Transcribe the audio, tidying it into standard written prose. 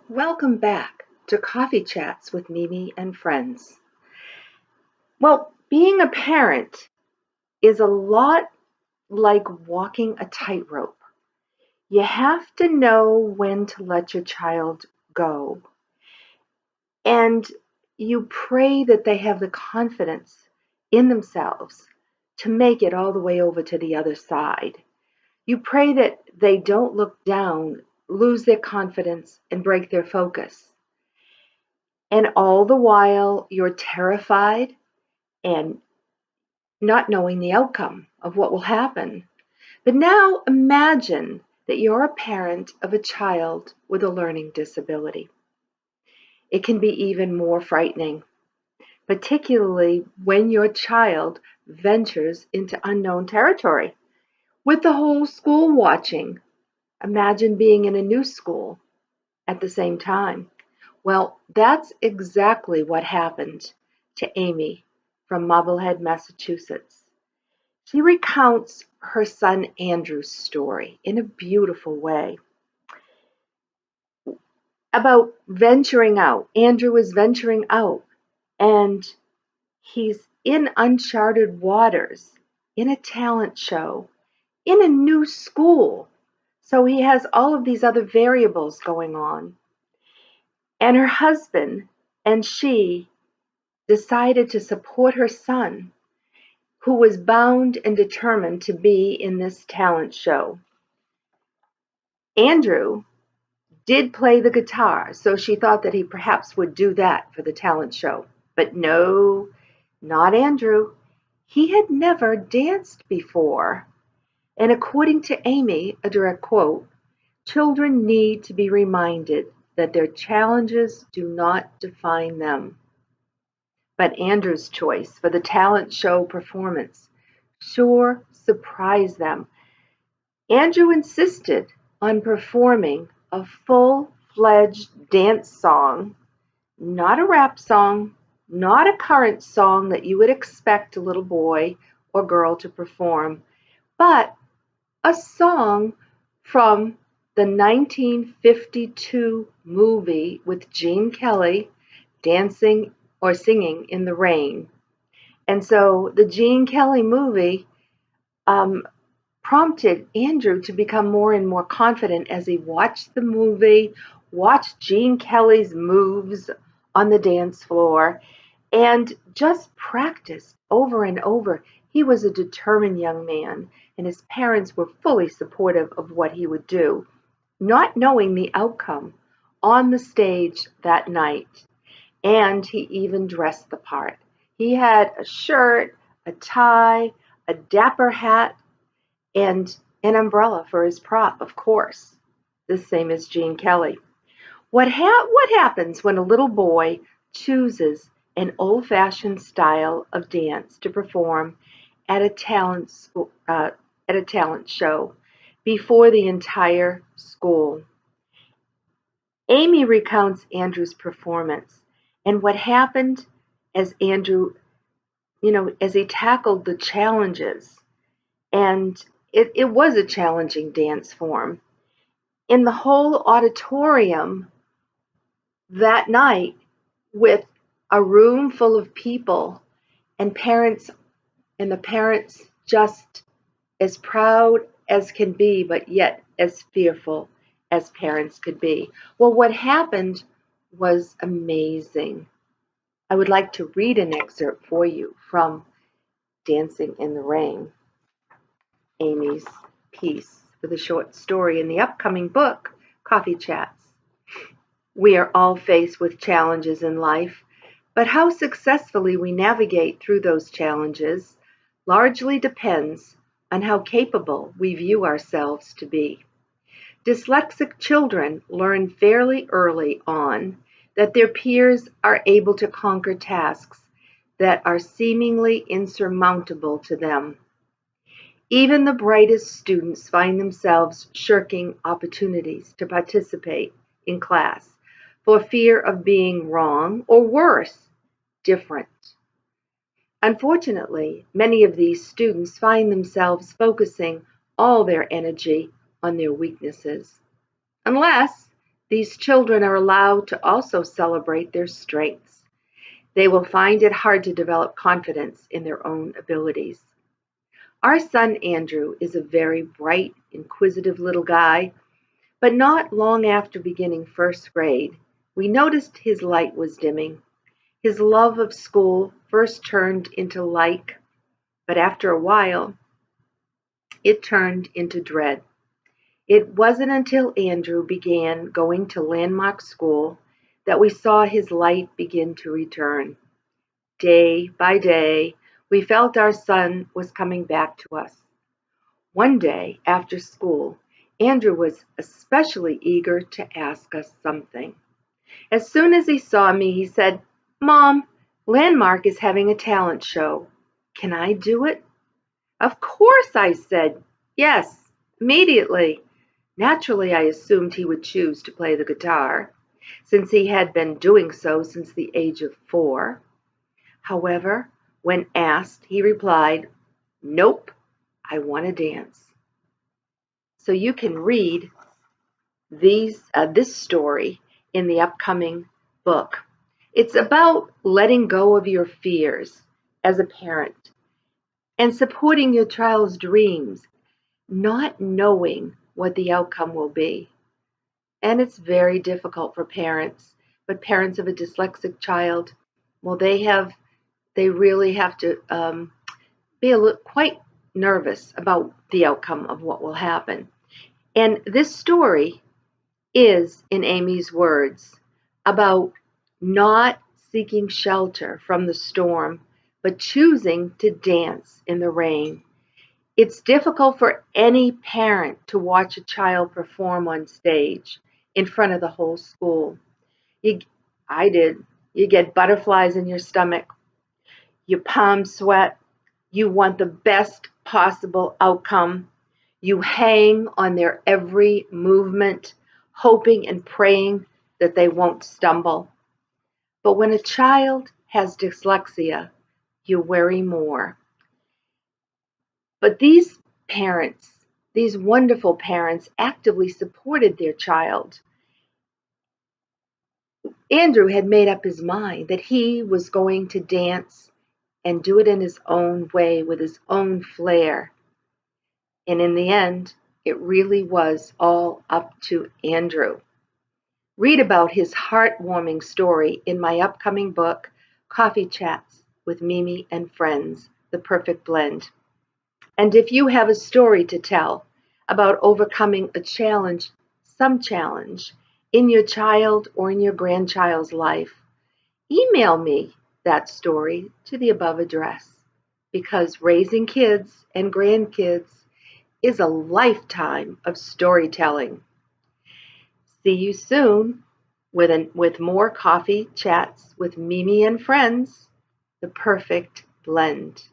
Welcome back to Coffee Chats with Mimi and Friends. Well, being a parent is a lot like walking a tightrope. You have to know when to let your child go, and you pray that they have the confidence in themselves to make it all the way over to the other side. You pray that they don't look down, lose their confidence, and break their focus. And all the while, you're terrified and not knowing the outcome of what will happen. But now imagine that you're a parent of a child with a learning disability. It can be even more frightening, particularly when your child ventures into unknown territory. With the whole school watching, imagine being in a new school at the same time. Well, that's exactly what happened to Amy from Marblehead, Massachusetts. She recounts her son Andrew's story in a beautiful way about venturing out. Andrew is venturing out and he's in uncharted waters, in a talent show, in a new school. So he has all of these other variables going on. And her husband and she decided to support her son, who was bound and determined to be in this talent show. Andrew did play the guitar, so she thought that he perhaps would do that for the talent show. But no, not Andrew. He had never danced before. And according to Amy, a direct quote, children need to be reminded that their challenges do not define them. But Andrew's choice for the talent show performance sure surprised them. Andrew insisted on performing a full-fledged dance song, not a rap song, not a current song that you would expect a little boy or girl to perform, but a song from the 1952 movie with Gene Kelly, Dancing or Singing in the Rain. And so the Gene Kelly movie prompted Andrew to become more and more confident as he watched the movie, watched Gene Kelly's moves on the dance floor, and just practiced over and over. He was a determined young man, and his parents were fully supportive of what he would do, not knowing the outcome on the stage that night. And he even dressed the part. He had a shirt, a tie, a dapper hat, and an umbrella for his prop, of course, the same as Gene Kelly. What happens when a little boy chooses an old-fashioned style of dance to perform at a talent show before the entire school? Amy recounts Andrew's performance and what happened as Andrew, as he tackled the challenges. And it was a challenging dance form. In the whole auditorium that night, with a room full of people and the parents just as proud as can be, but yet as fearful as parents could be. Well, what happened was amazing. I would like to read an excerpt for you from Dancing in the Rain, Amy's piece for the short story in the upcoming book, Coffee Chats. We are all faced with challenges in life, but how successfully we navigate through those challenges largely depends on how capable we view ourselves to be. Dyslexic children learn fairly early on that their peers are able to conquer tasks that are seemingly insurmountable to them. Even the brightest students find themselves shirking opportunities to participate in class for fear of being wrong or worse, different. Unfortunately, many of these students find themselves focusing all their energy on their weaknesses, unless These children are allowed to also celebrate their strengths. They will find it hard to develop confidence in their own abilities. Our son Andrew is a very bright, inquisitive little guy, but not long after beginning first grade, we noticed his light was dimming. His love of school first turned into like, but after a while, it turned into dread. It wasn't until Andrew began going to landmark school that we saw his light begin to return. Day by day, we felt our son was coming back to us. One day after school, Andrew was especially eager to ask us something. As soon as he saw me, he said, "Mom, Landmark is having a talent show. Can I do it?" "Of course," I said. "Yes, immediately." Naturally, I assumed he would choose to play the guitar, since he had been doing so since the age of 4. However, when asked, he replied, "Nope, I want to dance." So you can read this story in the upcoming book. It's about letting go of your fears as a parent and supporting your child's dreams, not knowing what the outcome will be. And it's very difficult for parents, but parents of a dyslexic child, well, they really have to be quite nervous about the outcome of what will happen. And this story is, in Amy's words, about not seeking shelter from the storm, but choosing to dance in the rain. It's difficult for any parent to watch a child perform on stage in front of the whole school. You, I did. You get butterflies in your stomach, your palms sweat, you want the best possible outcome. You hang on their every movement, hoping and praying that they won't stumble. But when a child has dyslexia, you worry more. But these parents, these wonderful parents, actively supported their child. Andrew had made up his mind that he was going to dance and do it in his own way with his own flair. And in the end, it really was all up to Andrew. Read about his heartwarming story in my upcoming book, Coffee Chats with Mimi and Friends, The Perfect Blend. And if you have a story to tell about overcoming a challenge, some challenge, in your child or in your grandchild's life, email me that story to the above address, because raising kids and grandkids is a lifetime of storytelling. See you soon with more Coffee Chats with Mimi and Friends, The Perfect Blend.